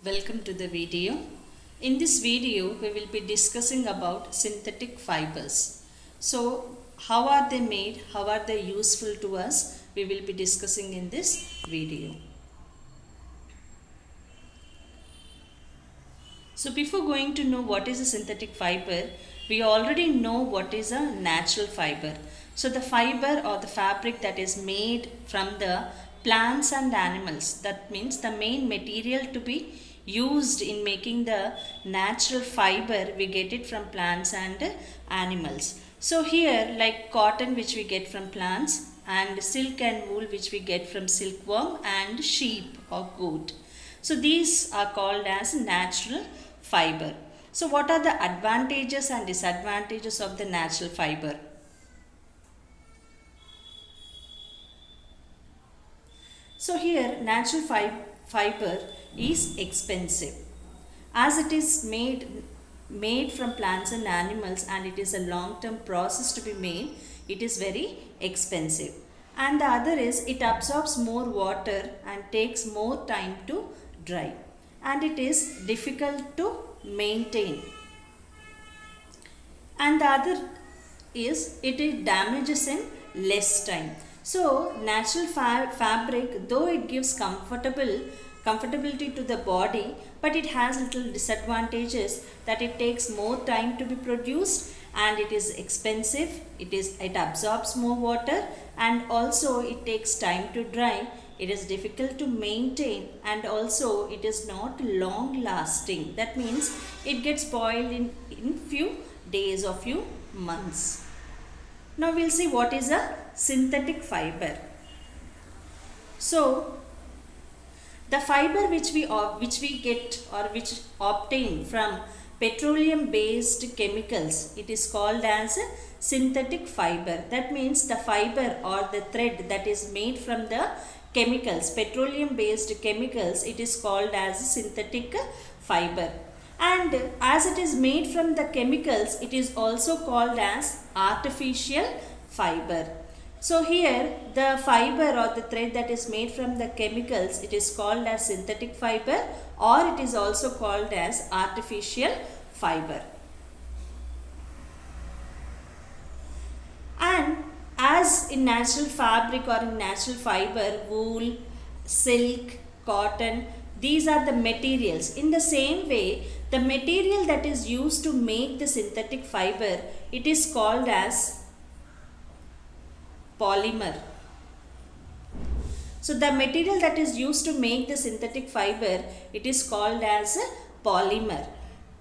Welcome to the video. In this video, we will be discussing about synthetic fibers. So, how are they made? How are they useful to us? We will be discussing in this video. So, before going to know what is a synthetic fiber, we already know what is a natural fiber. So, the fiber or the fabric that is made from the plants and animals. That means the main material to be used in making the natural fiber, we get it from plants and animals. So here, like cotton which we get from plants, and silk and wool which we get from silkworm and sheep or goat. So these are called as natural fiber. So what are the advantages and disadvantages of the natural fiber? So here natural fiber is expensive as it is made from plants and animals, and it is a long-term process to be made. It is very expensive. And the other is it absorbs more water and takes more time to dry, and it is difficult to maintain. And the other is it damages in less time. So natural fabric, though it gives comfortability to the body, but it has little disadvantages that it takes more time to be produced, and it is expensive, it absorbs more water, and also it takes time to dry, it is difficult to maintain, and also it is not long lasting. That means it gets spoiled in few days or few months. Now we'll see what is a synthetic fiber. So the fiber which we get or which obtain from petroleum based chemicals, it is called as a synthetic fiber. That means the fiber or the thread that is made from the chemicals, petroleum based chemicals, it is called as a synthetic fiber. And as it is made from the chemicals, it is also called as artificial fiber. So here the fiber or the thread that is made from the chemicals, it is called as synthetic fiber, or it is also called as artificial fiber. And as in natural fabric or in natural fiber, wool, silk, cotton, these are the materials. In the same way, the material that is used to make the synthetic fiber, it is called as polymer. So the material that is used to make the synthetic fiber, it is called as a polymer.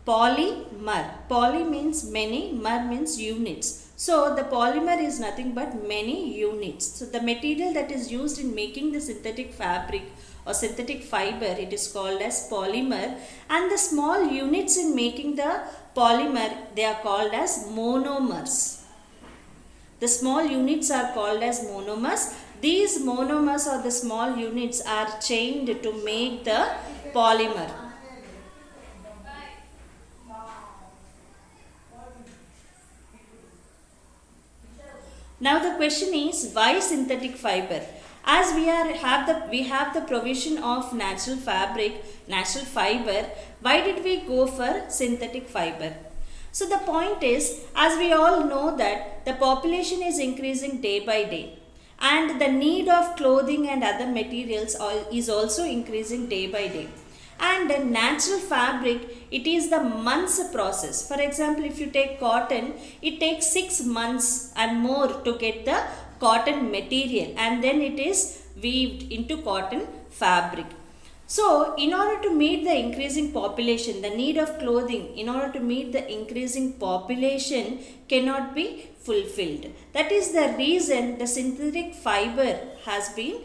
Polymer. Poly means many, mer means units. So the polymer is nothing but many units. So the material that is used in making the synthetic fabric or synthetic fiber, it is called as polymer, and the small units in making the polymer, they are called as monomers. The small units are called as monomers. These monomers or the small units are chained to make the polymer. Now the question is, why synthetic fiber? As we have the provision of natural fabric, natural fiber, why did we go for synthetic fiber? So the point is, as we all know that the population is increasing day by day, and the need of clothing and other materials is also increasing day by day. And the natural fabric, it is the months process. For example, if you take cotton, it takes 6 months and more to get the cotton material, and then it is weaved into cotton fabric. So in order to meet the increasing population, the need of clothing, in order to meet the increasing population cannot be fulfilled. That is the reason the synthetic fiber has been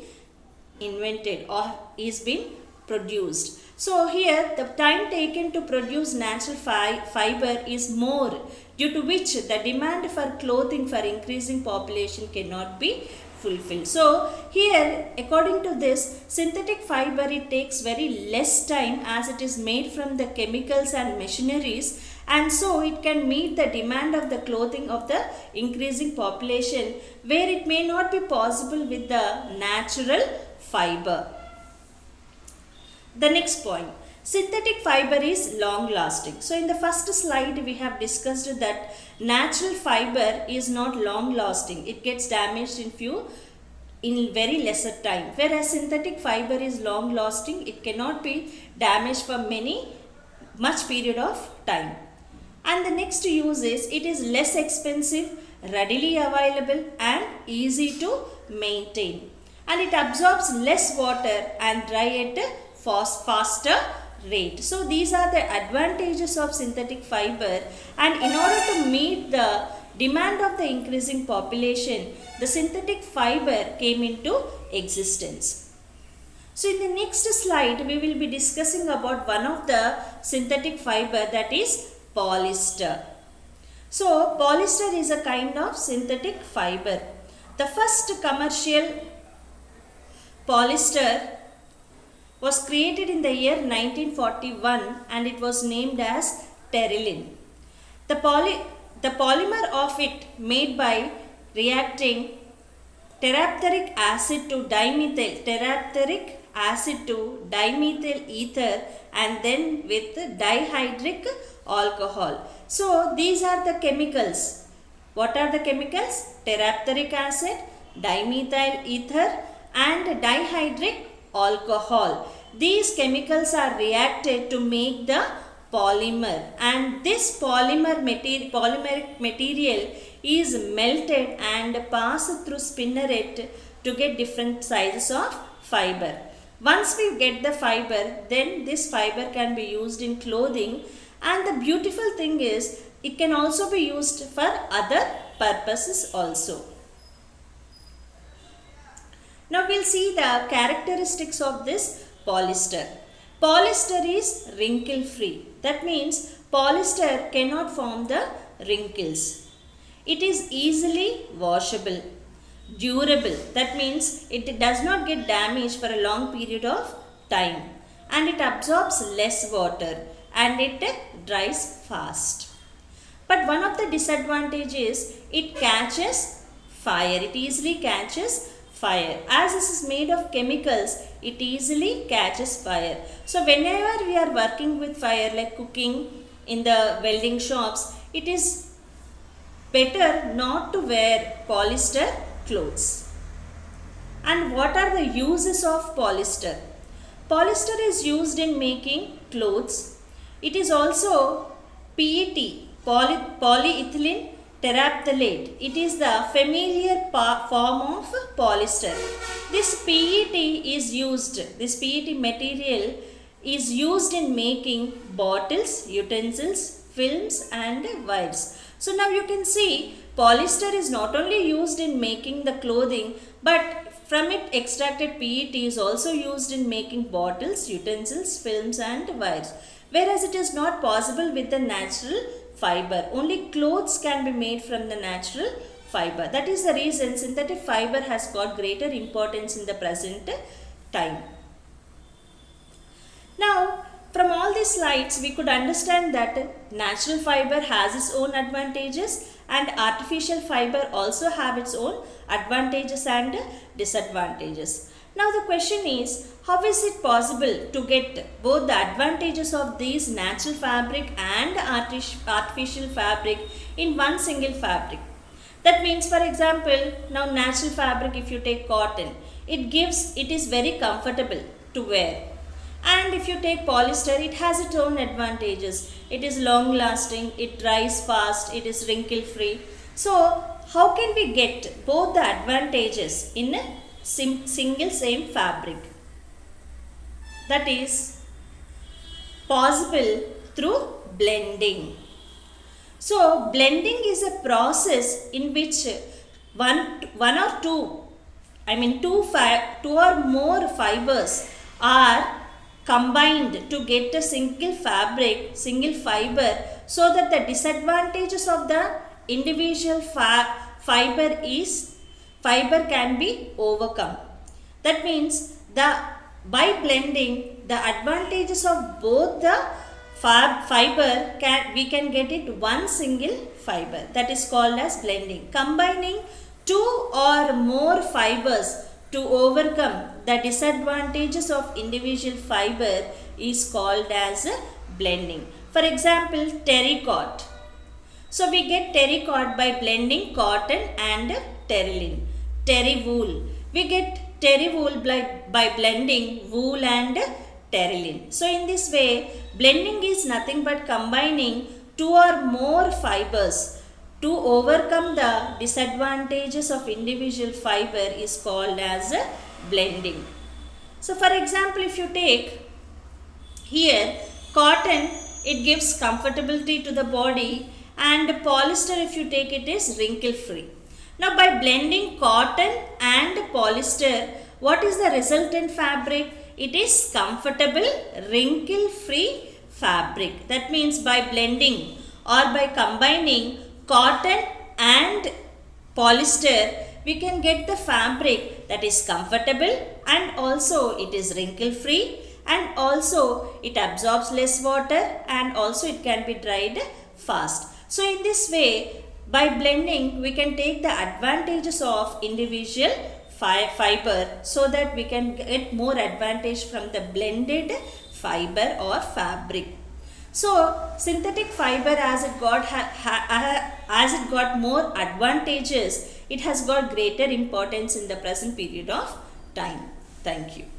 invented or is being produced. So here the time taken to produce natural fiber is more, due to which the demand for clothing for increasing population cannot be fulfilled. So here, according to this, synthetic fiber, it takes very less time as it is made from the chemicals and machineries, and so it can meet the demand of the clothing of the increasing population, where it may not be possible with the natural fiber. The next point, Synthetic fiber is long lasting. So in the first slide we have discussed that natural fiber is not long lasting. It gets damaged in very lesser time, whereas synthetic fiber is long lasting. It cannot be damaged for much period of time. And the next use is it is less expensive, readily available and easy to maintain, and it absorbs less water and dry at a faster rate. So these are the advantages of synthetic fiber, and in order to meet the demand of the increasing population, the synthetic fiber came into existence. So in the next slide we will be discussing about one of the synthetic fiber, that is polyester. So polyester is a kind of synthetic fiber. The first commercial polyester was created in the year 1941 and it was named as Terylene. The polymer of it made by reacting terephthalic acid to dimethyl ether and then with dihydric alcohol. So these are the chemicals. What are the chemicals? Terephthalic acid, dimethyl ether and dihydric alcohol. These chemicals are reacted to make the polymer, and this polymeric material is melted and passed through spinneret to get different sizes of fiber. Once we get the fiber, then this fiber can be used in clothing, and the beautiful thing is it can also be used for other purposes also. Now we'll see the characteristics of this polyester. Polyester is wrinkle free. That means polyester cannot form the wrinkles. It is easily washable. Durable. That means it does not get damaged for a long period of time. And it absorbs less water and it dries fast. But one of the disadvantages is it catches fire. It easily catches fire. As this is made of chemicals, it easily catches fire. So whenever we are working with fire, like cooking in the welding shops, it is better not to wear polyester clothes. And what are the uses of polyester? Polyester is used in making clothes. It is also PET, polyethylene terephthalate. It is the familiar form of polyester. This PET material is used in making bottles, utensils, films and wires. So now you can see polyester is not only used in making the clothing, but from it extracted PET is also used in making bottles, utensils, films and wires. Whereas it is not possible with the natural fiber. Only clothes can be made from the natural fiber. That is the reason synthetic fiber has got greater importance in the present time. Now, from all these slides, we could understand that natural fiber has its own advantages and artificial fiber also have its own advantages and disadvantages. Now the question is, how is it possible to get both the advantages of these natural fabric and artificial fabric in one single fabric? That means, for example, now natural fabric, if you take cotton, it is very comfortable to wear. And if you take polyester, it has its own advantages. It is long lasting, it dries fast, it is wrinkle free. So how can we get both the advantages in a single same fabric? That is possible through blending. So blending is a process in which two or more fibers are combined to get a single fiber, so that the disadvantages of the individual fiber can be overcome. That means by blending, the advantages of both the fiber we can get it one single fiber. That is called as blending. Combining two or more fibers to overcome the disadvantages of individual fiber is called as blending. For example, terracotta. So we get terracotta by blending cotton and terylene. Terry wool. We get terry wool by blending wool and terylene. So in this way, blending is nothing but combining two or more fibers to overcome the disadvantages of individual fiber is called as blending. So for example, if you take here cotton, it gives comfortability to the body, and polyester, if you take it, is wrinkle free. Now by blending cotton and polyester, what is the resultant fabric? It is comfortable wrinkle free fabric. That means by blending or by combining cotton and polyester, we can get the fabric that is comfortable, and also it is wrinkle free, and also it absorbs less water, and also it can be dried fast. So in this way, by blending, we can take the advantages of individual fiber so that we can get more advantage from the blended fiber or fabric. So synthetic fiber, as it got more advantages, it has got greater importance in the present period of time. Thank you.